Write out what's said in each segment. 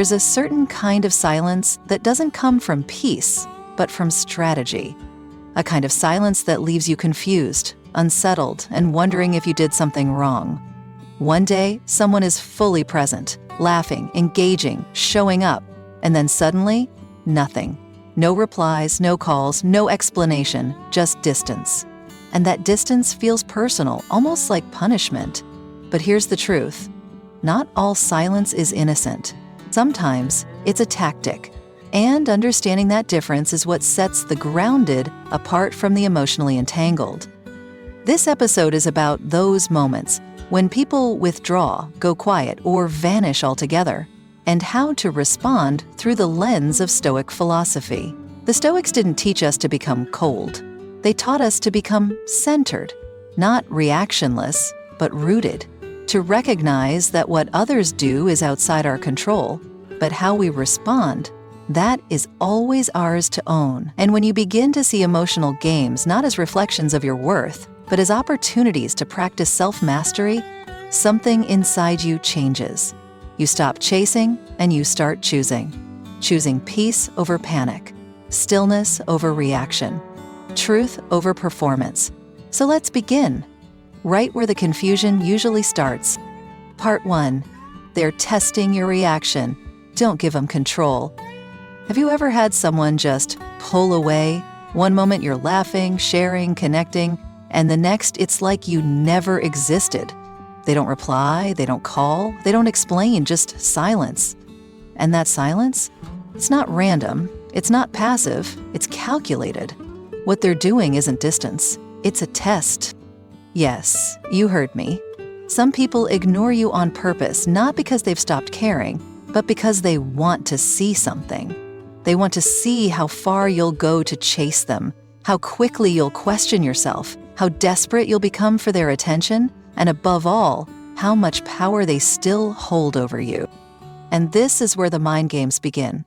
There's a certain kind of silence that doesn't come from peace, but from strategy. A kind of silence that leaves you confused, unsettled, and wondering if you did something wrong. One day, someone is fully present, laughing, engaging, showing up, and then suddenly, nothing. No replies, no calls, no explanation, just distance. And that distance feels personal, almost like punishment. But here's the truth. Not all silence is innocent. Sometimes it's a tactic. And understanding that difference is what sets the grounded apart from the emotionally entangled. This episode is about those moments when people withdraw, go quiet, or vanish altogether, and how to respond through the lens of Stoic philosophy. The Stoics didn't teach us to become cold. They taught us to become centered, not reactionless, but rooted, to recognize that what others do is outside our control, but how we respond, that is always ours to own. And when you begin to see emotional games not as reflections of your worth, but as opportunities to practice self-mastery, something inside you changes. You stop chasing and you start choosing. Choosing peace over panic, stillness over reaction, truth over performance. So let's begin, right where the confusion usually starts. Part 1. They're testing your reaction. Don't give them control. Have you ever had someone just pull away? One moment you're laughing, sharing, connecting, and the next it's like you never existed. They don't reply, they don't call, they don't explain, just silence. And that silence? It's not random, it's not passive, it's calculated. What they're doing isn't distance, it's a test. Yes, you heard me. Some people ignore you on purpose, not because they've stopped caring, but because they want to see something. They want to see how far you'll go to chase them, how quickly you'll question yourself, how desperate you'll become for their attention, and above all, how much power they still hold over you. And this is where the mind games begin.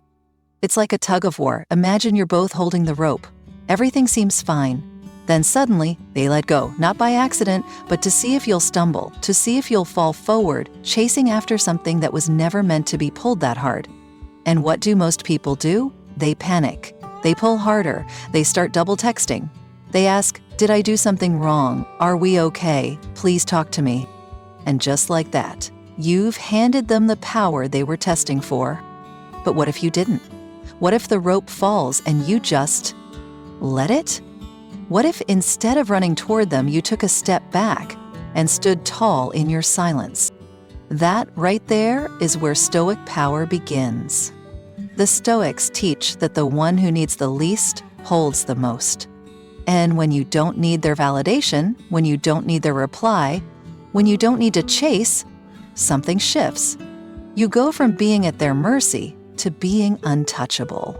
It's like a tug of war. Imagine you're both holding the rope. Everything seems fine. Then suddenly, they let go, not by accident, but to see if you'll stumble, to see if you'll fall forward, chasing after something that was never meant to be pulled that hard. And what do most people do? They panic. They pull harder. They start double texting. They ask, "Did I do something wrong? Are we okay? Please talk to me." And just like that, you've handed them the power they were testing for. But what if you didn't? What if the rope falls and you just let it? What if instead of running toward them, you took a step back and stood tall in your silence? That right there is where Stoic power begins. The Stoics teach that the one who needs the least holds the most. And when you don't need their validation, when you don't need their reply, when you don't need to chase, something shifts. You go from being at their mercy to being untouchable.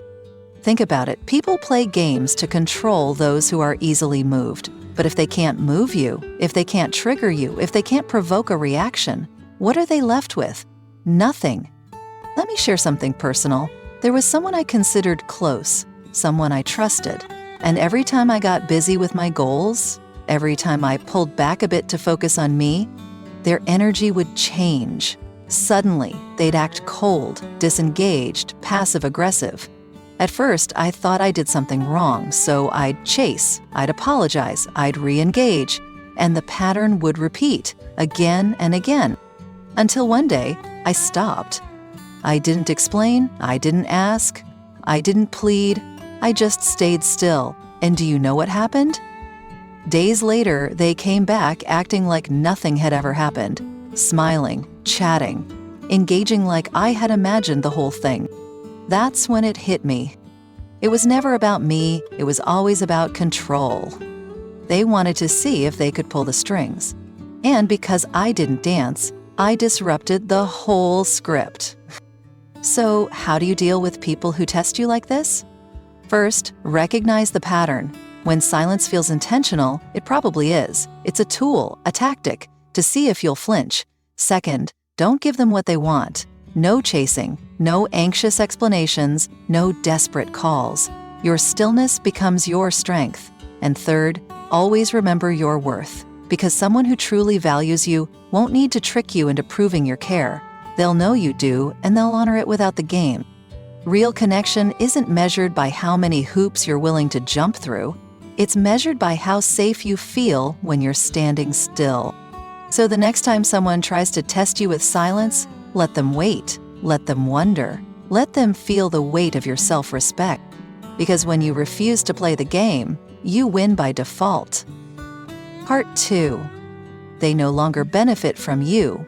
Think about it. People play games to control those who are easily moved. But if they can't move you, if they can't trigger you, if they can't provoke a reaction, what are they left with? Nothing. Let me share something personal. There was someone I considered close, someone I trusted. And every time I got busy with my goals, every time I pulled back a bit to focus on me, their energy would change. Suddenly, they'd act cold, disengaged, passive-aggressive. At first, I thought I did something wrong, so I'd chase, I'd apologize, I'd re-engage, and the pattern would repeat again and again. Until one day, I stopped. I didn't explain, I didn't ask, I didn't plead, I just stayed still. And do you know what happened? Days later, they came back acting like nothing had ever happened, smiling, chatting, engaging like I had imagined the whole thing. That's when it hit me. It was never about me, it was always about control. They wanted to see if they could pull the strings. And because I didn't dance, I disrupted the whole script. So, how do you deal with people who test you like this? First, recognize the pattern. When silence feels intentional, it probably is. It's a tool, a tactic, to see if you'll flinch. Second, don't give them what they want. No chasing, no anxious explanations, no desperate calls. Your stillness becomes your strength. And third, always remember your worth, because someone who truly values you won't need to trick you into proving your care. They'll know you do, and they'll honor it without the game. Real connection isn't measured by how many hoops you're willing to jump through. It's measured by how safe you feel when you're standing still. So the next time someone tries to test you with silence, let them wait, let them wonder, let them feel the weight of your self-respect. Because when you refuse to play the game, you win by default. Part 2. They no longer benefit from you,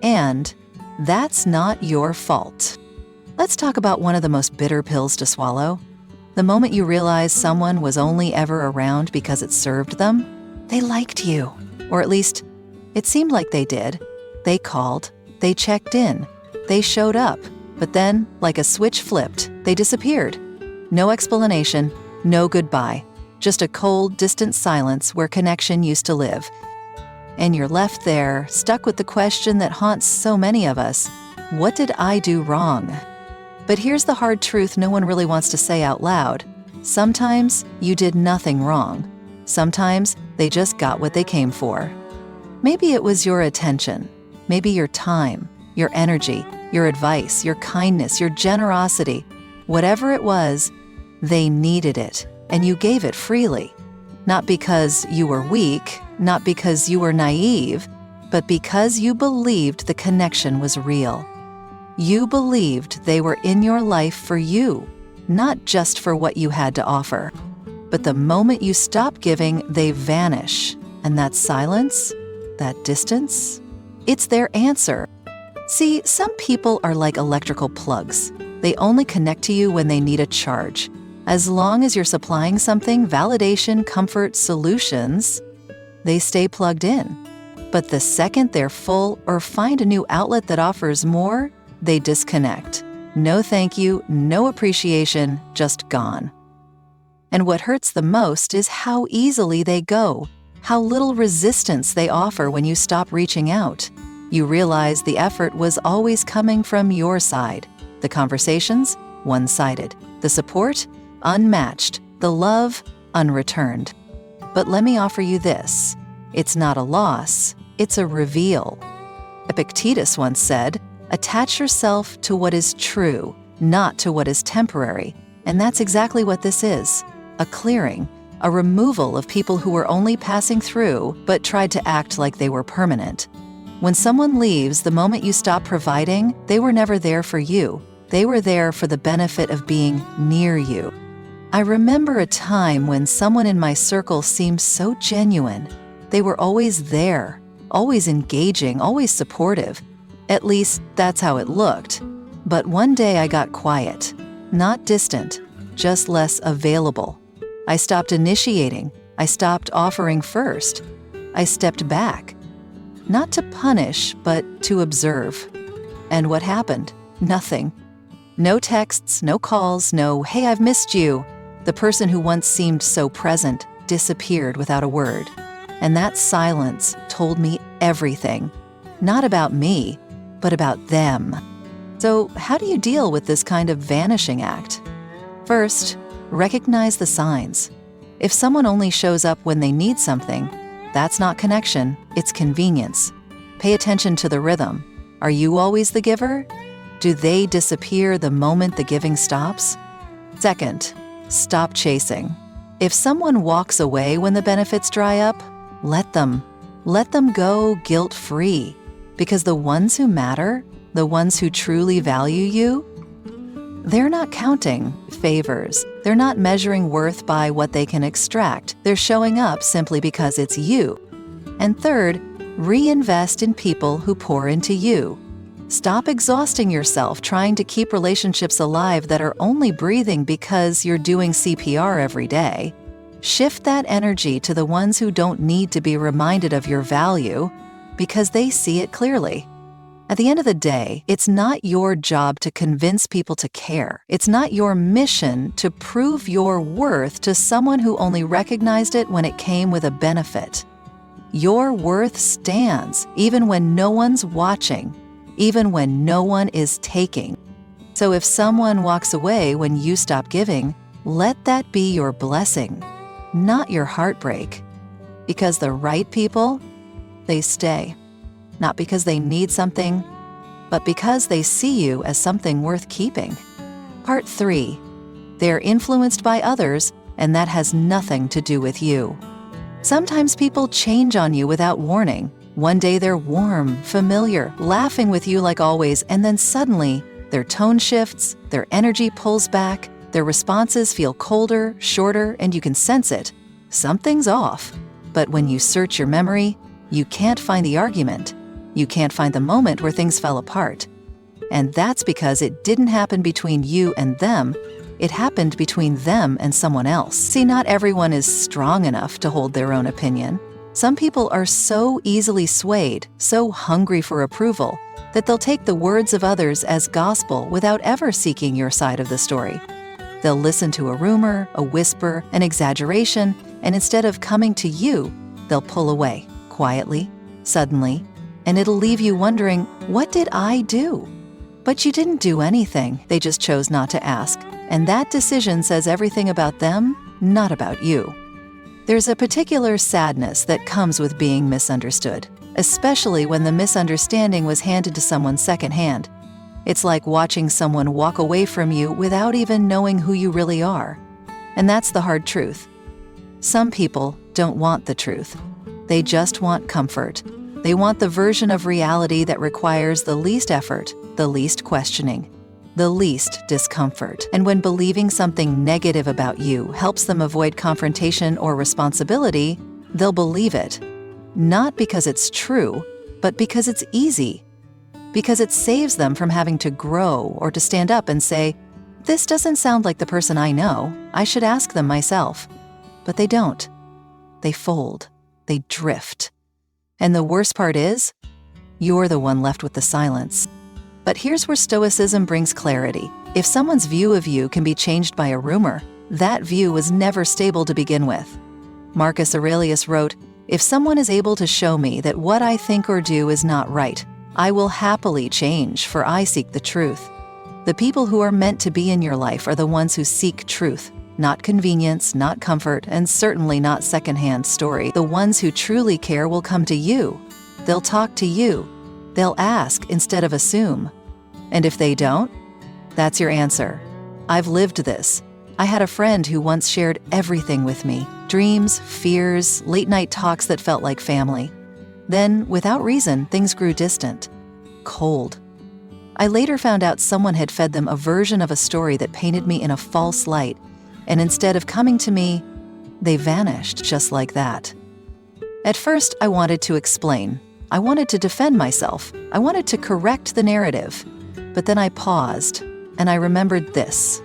and that's not your fault. Let's talk about one of the most bitter pills to swallow. The moment you realize someone was only ever around because it served them, they liked you. Or at least, it seemed like they did. They called, they checked in, they showed up. But then, like a switch flipped, they disappeared. No explanation, no goodbye. Just a cold, distant silence where connection used to live. And you're left there, stuck with the question that haunts so many of us. What did I do wrong? But here's the hard truth no one really wants to say out loud. Sometimes you did nothing wrong. Sometimes they just got what they came for. Maybe it was your attention. Maybe your time, your energy, your advice, your kindness, your generosity. Whatever it was, they needed it, and you gave it freely. Not because you were weak, not because you were naive, but because you believed the connection was real. You believed they were in your life for you, not just for what you had to offer. But the moment you stop giving, they vanish. And that silence, that distance, it's their answer. See, some people are like electrical plugs. They only connect to you when they need a charge. As long as you're supplying something, validation, comfort, solutions, they stay plugged in. But the second they're full or find a new outlet that offers more, they disconnect. No thank you, no appreciation, just gone. And what hurts the most is how easily they go, how little resistance they offer when you stop reaching out. You realize the effort was always coming from your side. The conversations, one-sided. The support, unmatched. The love, unreturned. But let me offer you this. It's not a loss, it's a reveal. Epictetus once said, "Attach yourself to what is true, not to what is temporary." And that's exactly what this is. A clearing, a removal of people who were only passing through but tried to act like they were permanent. When someone leaves, the moment you stop providing, they were never there for you. They were there for the benefit of being near you. I remember a time when someone in my circle seemed so genuine. They were always there, always engaging, always supportive. At least, that's how it looked. But one day I got quiet. Not distant, just less available. I stopped initiating. I stopped offering first. I stepped back. Not to punish, but to observe. And what happened? Nothing. No texts, no calls, no, "Hey, I've missed you." The person who once seemed so present disappeared without a word. And that silence told me everything. Not about me, but about them. So how do you deal with this kind of vanishing act? First, recognize the signs. If someone only shows up when they need something, that's not connection, it's convenience. Pay attention to the rhythm. Are you always the giver? Do they disappear the moment the giving stops? Second, stop chasing. If someone walks away when the benefits dry up, let them. Let them go guilt-free. Because the ones who matter, the ones who truly value you, they're not counting favors. They're not measuring worth by what they can extract. They're showing up simply because it's you. And third, reinvest in people who pour into you. Stop exhausting yourself trying to keep relationships alive that are only breathing because you're doing CPR every day. Shift that energy to the ones who don't need to be reminded of your value because they see it clearly. At the end of the day, it's not your job to convince people to care. It's not your mission to prove your worth to someone who only recognized it when it came with a benefit. Your worth stands even when no one's watching, even when no one is taking. So if someone walks away when you stop giving, let that be your blessing, not your heartbreak. Because the right people, they stay. Not because they need something, but because they see you as something worth keeping. Part 3. They're influenced by others, and that has nothing to do with you. Sometimes people change on you without warning. One day they're warm, familiar, laughing with you like always, and then suddenly their tone shifts, their energy pulls back, their responses feel colder, shorter, and you can sense it. Something's off. But when you search your memory, you can't find the argument. You can't find the moment where things fell apart. And that's because it didn't happen between you and them. It happened between them and someone else. See, not everyone is strong enough to hold their own opinion. Some people are so easily swayed, so hungry for approval, that they'll take the words of others as gospel without ever seeking your side of the story. They'll listen to a rumor, a whisper, an exaggeration, and instead of coming to you, they'll pull away, quietly, suddenly, and it'll leave you wondering, what did I do? But you didn't do anything, they just chose not to ask, and that decision says everything about them, not about you. There's a particular sadness that comes with being misunderstood, especially when the misunderstanding was handed to someone secondhand. It's like watching someone walk away from you without even knowing who you really are. And that's the hard truth. Some people don't want the truth. They just want comfort. They want the version of reality that requires the least effort, the least questioning, the least discomfort. And when believing something negative about you helps them avoid confrontation or responsibility, they'll believe it. Not because it's true, but because it's easy. Because it saves them from having to grow or to stand up and say, "This doesn't sound like the person I know. I should ask them myself." But they don't. They fold. They drift. And the worst part is, you're the one left with the silence. But here's where Stoicism brings clarity. If someone's view of you can be changed by a rumor, that view was never stable to begin with. Marcus Aurelius wrote, "If someone is able to show me that what I think or do is not right, I will happily change, for I seek the truth." The people who are meant to be in your life are the ones who seek truth, not convenience, not comfort, and certainly not secondhand story. The ones who truly care will come to you. They'll talk to you. They'll ask instead of assume. And if they don't, that's your answer. I've lived this. I had a friend who once shared everything with me. Dreams, fears, late-night talks that felt like family. Then, without reason, things grew distant, cold. I later found out someone had fed them a version of a story that painted me in a false light, and instead of coming to me, they vanished just like that. At first, I wanted to explain. I wanted to defend myself. I wanted to correct the narrative. But then I paused, and I remembered this.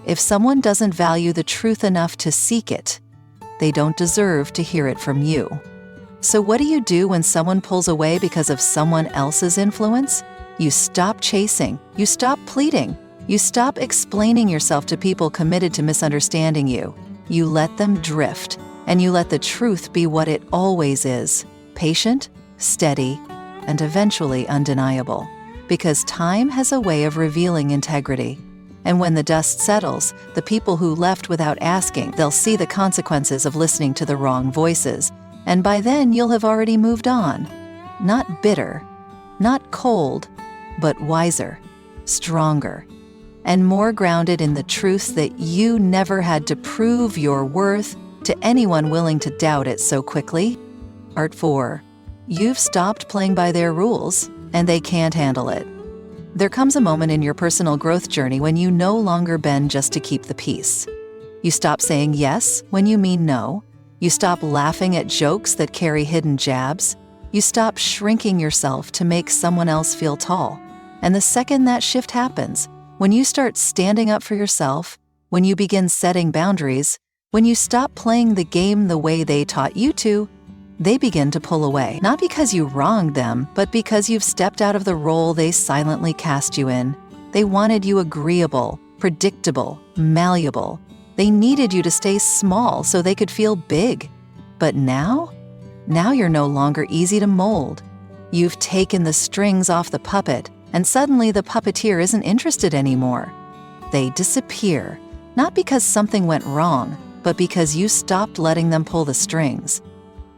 If someone doesn't value the truth enough to seek it, they don't deserve to hear it from you. So what do you do when someone pulls away because of someone else's influence? You stop chasing. You stop pleading. You stop explaining yourself to people committed to misunderstanding you. You let them drift, and you let the truth be what it always is: patient, steady, and eventually undeniable. Because time has a way of revealing integrity. And when the dust settles, the people who left without asking, they'll see the consequences of listening to the wrong voices. And by then, you'll have already moved on. Not bitter, not cold, but wiser, stronger, and more grounded in the truths that you never had to prove your worth to anyone willing to doubt it so quickly. Part 4. You've stopped playing by their rules, and they can't handle it. There comes a moment in your personal growth journey when you no longer bend just to keep the peace. You stop saying yes when you mean no. You stop laughing at jokes that carry hidden jabs. You stop shrinking yourself to make someone else feel tall. And the second that shift happens, when you start standing up for yourself, when you begin setting boundaries, when you stop playing the game the way they taught you to, they begin to pull away. Not because you wronged them, but because you've stepped out of the role they silently cast you in. They wanted you agreeable, predictable, malleable. They needed you to stay small so they could feel big. But now you're no longer easy to mold. You've taken the strings off the puppet, and suddenly the puppeteer isn't interested anymore. They disappear, not because something went wrong, but because you stopped letting them pull the strings.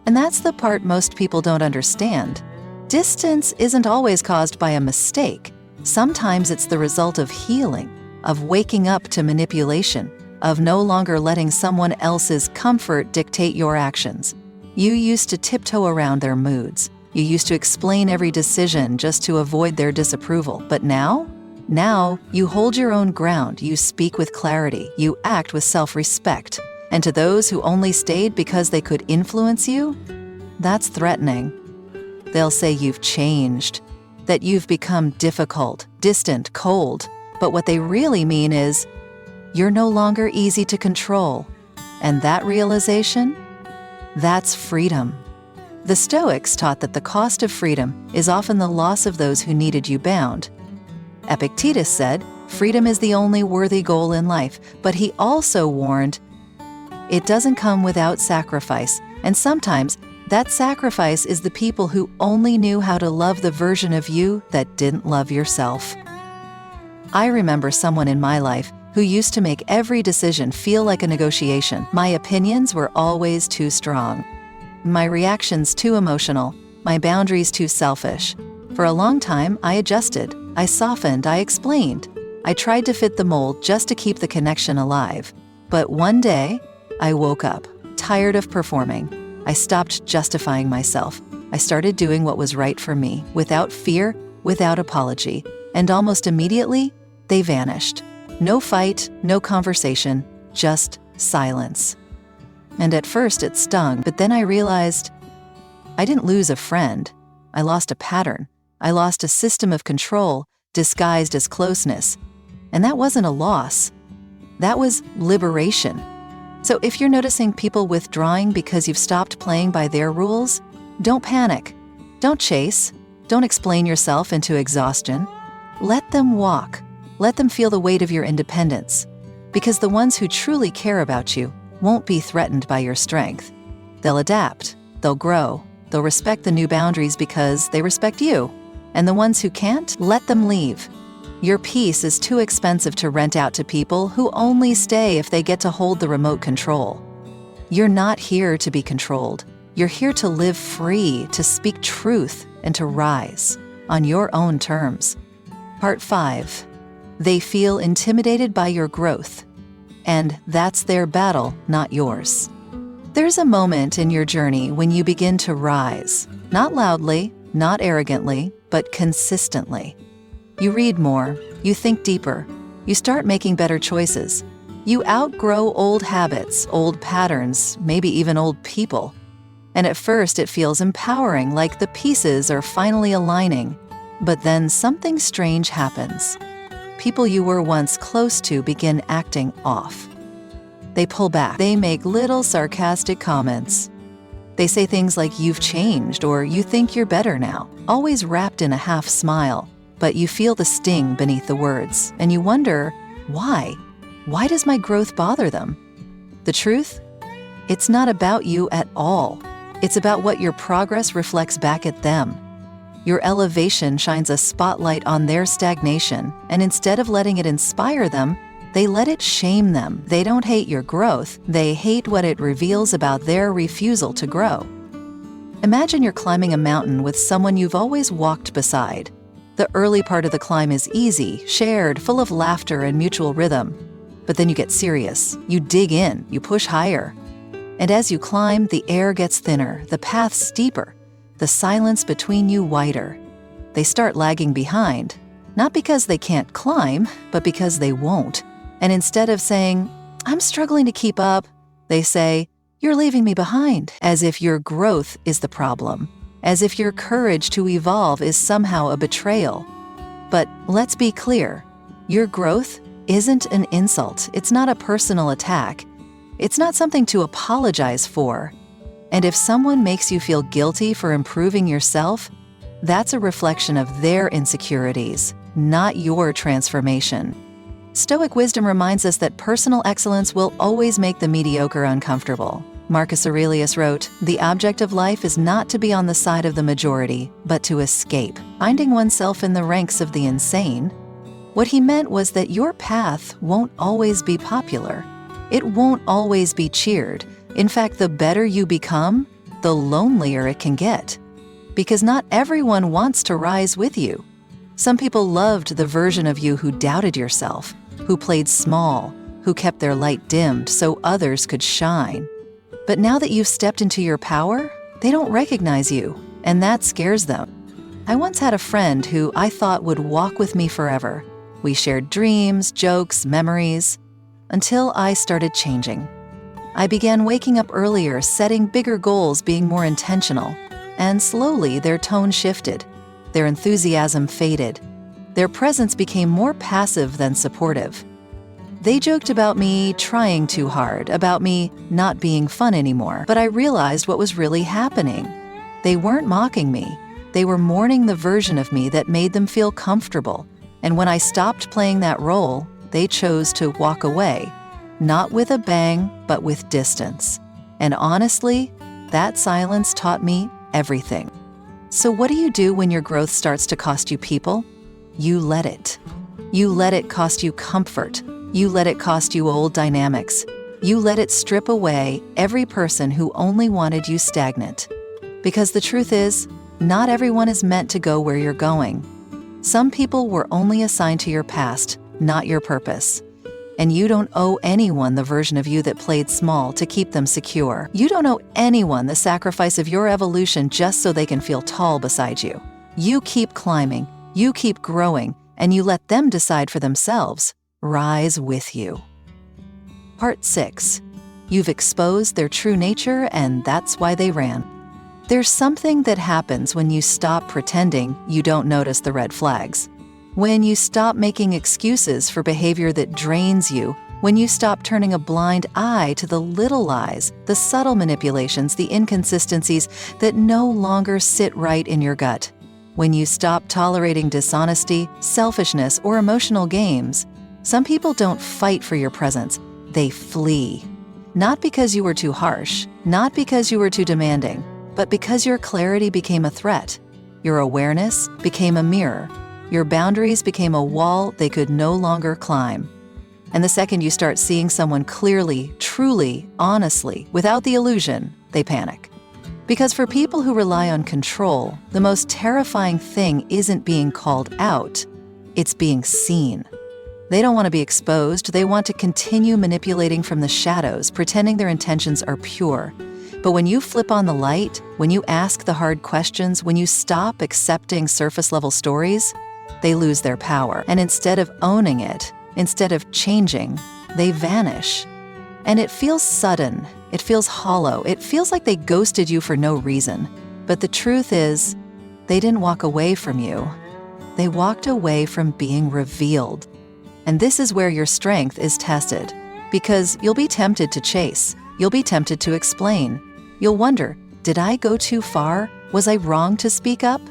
And that's the part most people don't understand. Distance isn't always caused by a mistake. Sometimes it's the result of healing, of waking up to manipulation, of no longer letting someone else's comfort dictate your actions. You used to tiptoe around their moods. You used to explain every decision just to avoid their disapproval. But now you hold your own ground, you speak with clarity, you act with self-respect. And to those who only stayed because they could influence you, that's threatening. They'll say you've changed, that you've become difficult, distant, cold. But what they really mean is, you're no longer easy to control. And that realization, that's freedom. The Stoics taught that the cost of freedom is often the loss of those who needed you bound. Epictetus said, freedom is the only worthy goal in life, but he also warned, it doesn't come without sacrifice, and sometimes that sacrifice is the people who only knew how to love the version of you that didn't love yourself. I remember someone in my life who used to make every decision feel like a negotiation. My opinions were always too strong. My reactions too emotional, my boundaries too selfish. For a long time, I adjusted, I softened, I explained. I tried to fit the mold just to keep the connection alive. But one day, I woke up, tired of performing. I stopped justifying myself. I started doing what was right for me, without fear, without apology. And almost immediately, they vanished. No fight, no conversation, just silence. And at first it stung, but then I realized I didn't lose a friend. I lost a pattern. I lost a system of control disguised as closeness. And that wasn't a loss. That was liberation. So if you're noticing people withdrawing because you've stopped playing by their rules, don't panic. Don't chase. Don't explain yourself into exhaustion. Let them walk. Let them feel the weight of your independence. Because the ones who truly care about you won't be threatened by your strength. They'll adapt. They'll grow. They'll respect the new boundaries because they respect you. And the ones who can't, let them leave. Your peace is too expensive to rent out to people who only stay if they get to hold the remote control. You're not here to be controlled. You're here to live free, to speak truth, and to rise on your own terms. Part 5. They feel intimidated by your growth. And that's their battle, not yours. There's a moment in your journey when you begin to rise, not loudly, not arrogantly, but consistently. You read more, you think deeper, you start making better choices. You outgrow old habits, old patterns, maybe even old people. And at first it feels empowering, like the pieces are finally aligning. But then something strange happens. People you were once close to begin acting off. They pull back. They make little sarcastic comments. They say things like, you've changed, or you think you're better now, always wrapped in a half smile. But you feel the sting beneath the words, and you wonder, why? Why does my growth bother them? The truth? It's not about you at all. It's about what your progress reflects back at them. Your elevation shines a spotlight on their stagnation, and instead of letting it inspire them, they let it shame them. They don't hate your growth, they hate what it reveals about their refusal to grow. Imagine you're climbing a mountain with someone you've always walked beside. The early part of the climb is easy, shared, full of laughter and mutual rhythm. But then you get serious, you dig in, you push higher. And as you climb, the air gets thinner, the path steeper, the silence between you wider. They start lagging behind, not because they can't climb, but because they won't. And instead of saying, I'm struggling to keep up, they say, you're leaving me behind, as if your growth is the problem, as if your courage to evolve is somehow a betrayal. But let's be clear, your growth isn't an insult. It's not a personal attack. It's not something to apologize for. And if someone makes you feel guilty for improving yourself, that's a reflection of their insecurities, not your transformation. Stoic wisdom reminds us that personal excellence will always make the mediocre uncomfortable. Marcus Aurelius wrote, "The object of life is not to be on the side of the majority, but to escape, finding oneself in the ranks of the insane." What he meant was that your path won't always be popular. It won't always be cheered. In fact, the better you become, the lonelier it can get. Because not everyone wants to rise with you. Some people loved the version of you who doubted yourself, who played small, who kept their light dimmed so others could shine. But now that you've stepped into your power, they don't recognize you, and that scares them. I once had a friend who I thought would walk with me forever. We shared dreams, jokes, memories, until I started changing. I began waking up earlier, setting bigger goals, being more intentional, and slowly their tone shifted. Their enthusiasm faded. Their presence became more passive than supportive. They joked about me trying too hard, about me not being fun anymore, but I realized what was really happening. They weren't mocking me. They were mourning the version of me that made them feel comfortable. And when I stopped playing that role, they chose to walk away, not with a bang, but with distance. And honestly, that silence taught me everything. So what do you do when your growth starts to cost you people? You let it. You let it cost you comfort. You let it cost you old dynamics. You let it strip away every person who only wanted you stagnant. Because the truth is, not everyone is meant to go where you're going. Some people were only assigned to your past, not your purpose. And you don't owe anyone the version of you that played small to keep them secure. You don't owe anyone the sacrifice of your evolution just so they can feel tall beside you. You keep climbing, you keep growing, and you let them decide for themselves. Rise with you. Part 6. You've exposed their true nature, and that's why they ran. There's something that happens when you stop pretending you don't notice the red flags. When you stop making excuses for behavior that drains you, when you stop turning a blind eye to the little lies, the subtle manipulations, the inconsistencies that no longer sit right in your gut. When you stop tolerating dishonesty, selfishness, or emotional games, some people don't fight for your presence, they flee. Not because you were too harsh, not because you were too demanding, but because your clarity became a threat. Your awareness became a mirror. Your boundaries became a wall they could no longer climb. And the second you start seeing someone clearly, truly, honestly, without the illusion, they panic. Because for people who rely on control, the most terrifying thing isn't being called out, it's being seen. They don't want to be exposed, they want to continue manipulating from the shadows, pretending their intentions are pure. But when you flip on the light, when you ask the hard questions, when you stop accepting surface-level stories, they lose their power. And instead of owning it, instead of changing, they vanish. And it feels sudden, it feels hollow, it feels like they ghosted you for no reason. But the truth is, they didn't walk away from you. They walked away from being revealed. And this is where your strength is tested, because you'll be tempted to chase, you'll be tempted to explain. You'll wonder, did I go too far? Was I wrong to speak up?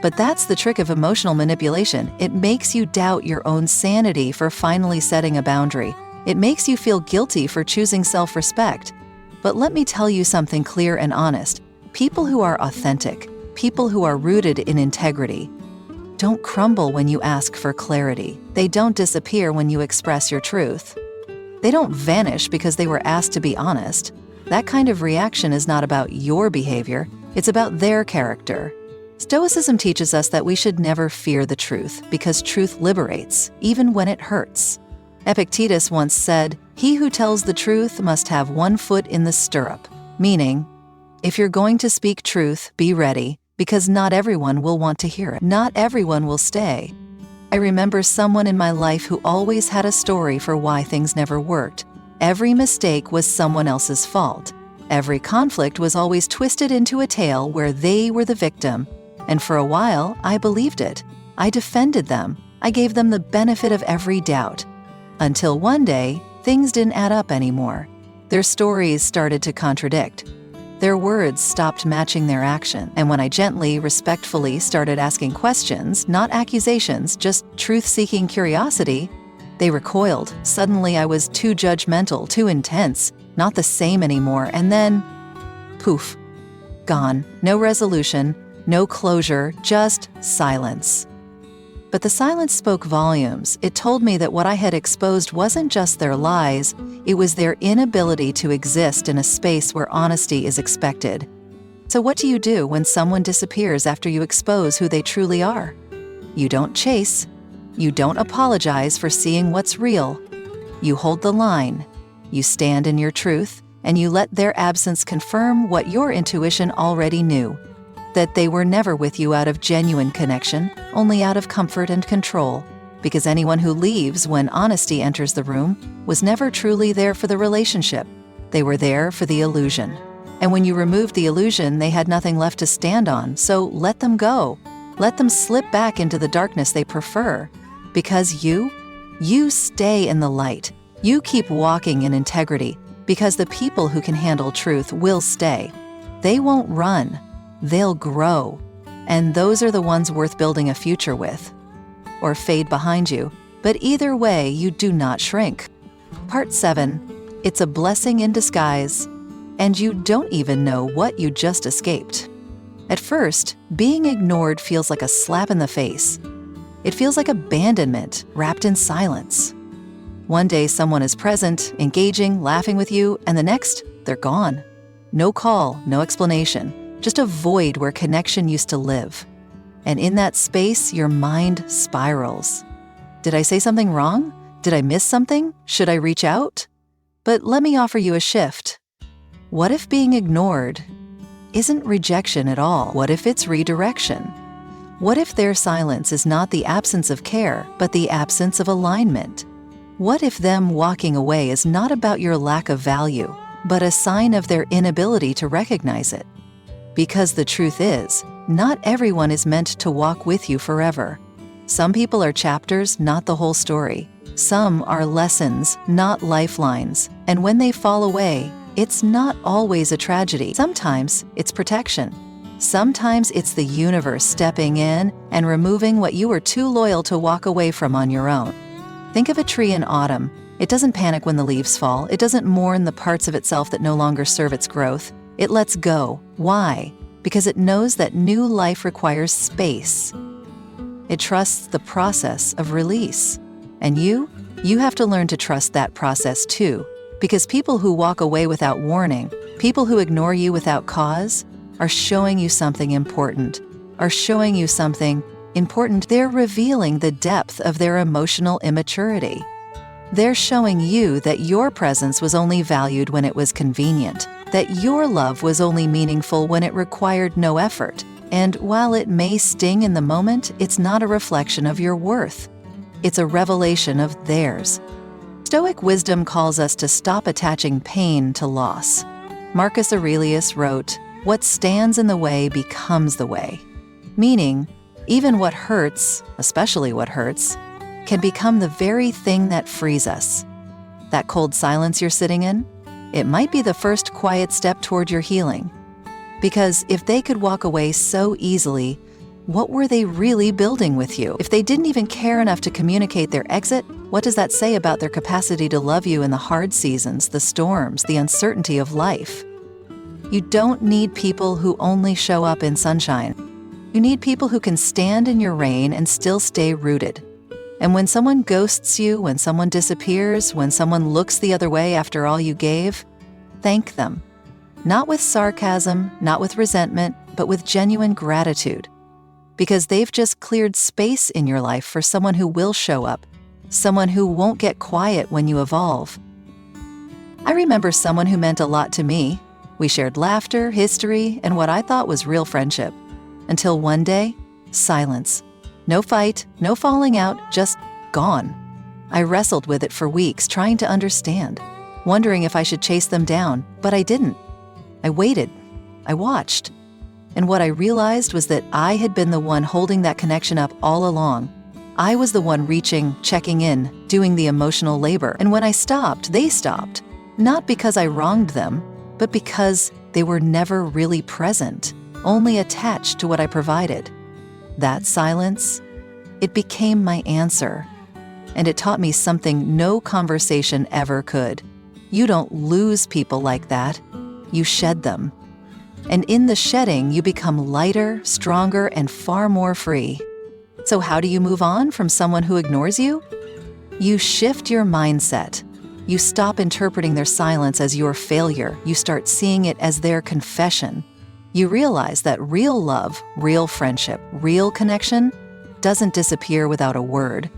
But that's the trick of emotional manipulation. It makes you doubt your own sanity for finally setting a boundary. It makes you feel guilty for choosing self-respect. But let me tell you something clear and honest. People who are authentic, people who are rooted in integrity, don't crumble when you ask for clarity. They don't disappear when you express your truth. They don't vanish because they were asked to be honest. That kind of reaction is not about your behavior, it's about their character. Stoicism teaches us that we should never fear the truth, because truth liberates, even when it hurts. Epictetus once said, "He who tells the truth must have one foot in the stirrup," meaning, if you're going to speak truth, be ready, because not everyone will want to hear it. Not everyone will stay. I remember someone in my life who always had a story for why things never worked. Every mistake was someone else's fault. Every conflict was always twisted into a tale where they were the victim. And for a while, I believed it. I defended them. I gave them the benefit of every doubt. Until one day, things didn't add up anymore. Their stories started to contradict. Their words stopped matching their action. And when I gently, respectfully started asking questions, not accusations, just truth-seeking curiosity, they recoiled. Suddenly I was too judgmental, too intense, not the same anymore. And then, poof, gone. No resolution, no closure, just silence. But the silence spoke volumes. It told me that what I had exposed wasn't just their lies, it was their inability to exist in a space where honesty is expected. So what do you do when someone disappears after you expose who they truly are? You don't chase. You don't apologize for seeing what's real. You hold the line. You stand in your truth, and you let their absence confirm what your intuition already knew, that they were never with you out of genuine connection, only out of comfort and control, because anyone who leaves when honesty enters the room was never truly there for the relationship. They were there for the illusion. And when you removed the illusion, they had nothing left to stand on, so let them go. Let them slip back into the darkness they prefer. Because you stay in the light. You keep walking in integrity, because the people who can handle truth will stay. They won't run. They'll grow. And those are the ones worth building a future with. Or fade behind you, but either way, you do not shrink. Part 7. It's a blessing in disguise, and you don't even know what you just escaped. At first, being ignored feels like a slap in the face. It feels like abandonment wrapped in silence. One day someone is present, engaging, laughing with you, and the next, they're gone. No call, no explanation, just a void where connection used to live. And in that space, your mind spirals. Did I say something wrong? Did I miss something? Should I reach out? But let me offer you a shift. What if being ignored isn't rejection at all? What if it's redirection? What if their silence is not the absence of care, but the absence of alignment? What if them walking away is not about your lack of value, but a sign of their inability to recognize it? Because the truth is, not everyone is meant to walk with you forever. Some people are chapters, not the whole story. Some are lessons, not lifelines. And when they fall away, it's not always a tragedy. Sometimes it's protection. Sometimes it's the universe stepping in and removing what you were too loyal to walk away from on your own. Think of a tree in autumn. It doesn't panic when the leaves fall. It doesn't mourn the parts of itself that no longer serve its growth. It lets go. Why? Because it knows that new life requires space. It trusts the process of release. And you have to learn to trust that process too. Because people who walk away without warning, people who ignore you without cause, are showing you something important. They're revealing the depth of their emotional immaturity. They're showing you that your presence was only valued when it was convenient, that your love was only meaningful when it required no effort. And while it may sting in the moment, it's not a reflection of your worth. It's a revelation of theirs. Stoic wisdom calls us to stop attaching pain to loss. Marcus Aurelius wrote, "What stands in the way becomes the way." Meaning, even what hurts, especially what hurts, can become the very thing that frees us. That cold silence you're sitting in, it might be the first quiet step toward your healing. Because if they could walk away so easily, what were they really building with you? If they didn't even care enough to communicate their exit, what does that say about their capacity to love you in the hard seasons, the storms, the uncertainty of life? You don't need people who only show up in sunshine. You need people who can stand in your rain and still stay rooted. And when someone ghosts you, when someone disappears, when someone looks the other way after all you gave, thank them. Not with sarcasm, not with resentment, but with genuine gratitude. Because they've just cleared space in your life for someone who will show up, someone who won't get quiet when you evolve. I remember someone who meant a lot to me. We shared laughter, history, and what I thought was real friendship. Until one day, silence. No fight, no falling out, just gone. I wrestled with it for weeks, trying to understand, wondering if I should chase them down, but I didn't. I waited. I watched. And what I realized was that I had been the one holding that connection up all along. I was the one reaching, checking in, doing the emotional labor. And when I stopped, they stopped. Not because I wronged them, but because they were never really present, only attached to what I provided. That silence, it became my answer. And it taught me something no conversation ever could. You don't lose people like that. You shed them. And in the shedding, you become lighter, stronger, and far more free. So how do you move on from someone who ignores you? You shift your mindset. You stop interpreting their silence as your failure. You start seeing it as their confession. You realize that real love, real friendship, real connection doesn't disappear without a word.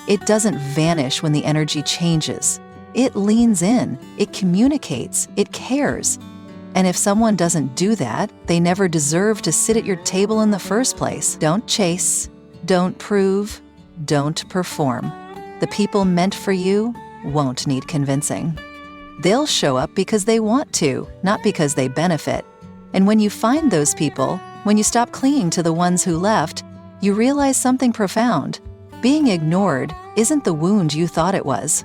It doesn't vanish when the energy changes. It leans in, it communicates, it cares. And if someone doesn't do that, they never deserve to sit at your table in the first place. Don't chase, don't prove, don't perform. The people meant for you won't need convincing. They'll show up because they want to, not because they benefit. And when you find those people, when you stop clinging to the ones who left, you realize something profound. Being ignored isn't the wound you thought it was.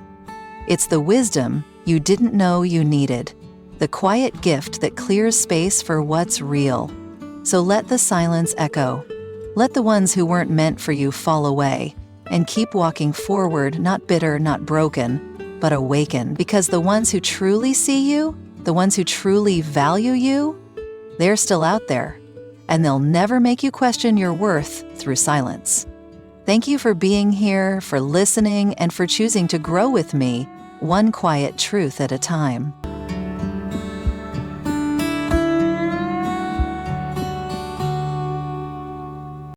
It's the wisdom you didn't know you needed, the quiet gift that clears space for what's real. So let the silence echo. Let the ones who weren't meant for you fall away, and keep walking forward, not bitter, not broken, but awakened. Because the ones who truly see you, the ones who truly value you, they're still out there, and they'll never make you question your worth through silence. Thank you for being here, for listening, and for choosing to grow with me, one quiet truth at a time.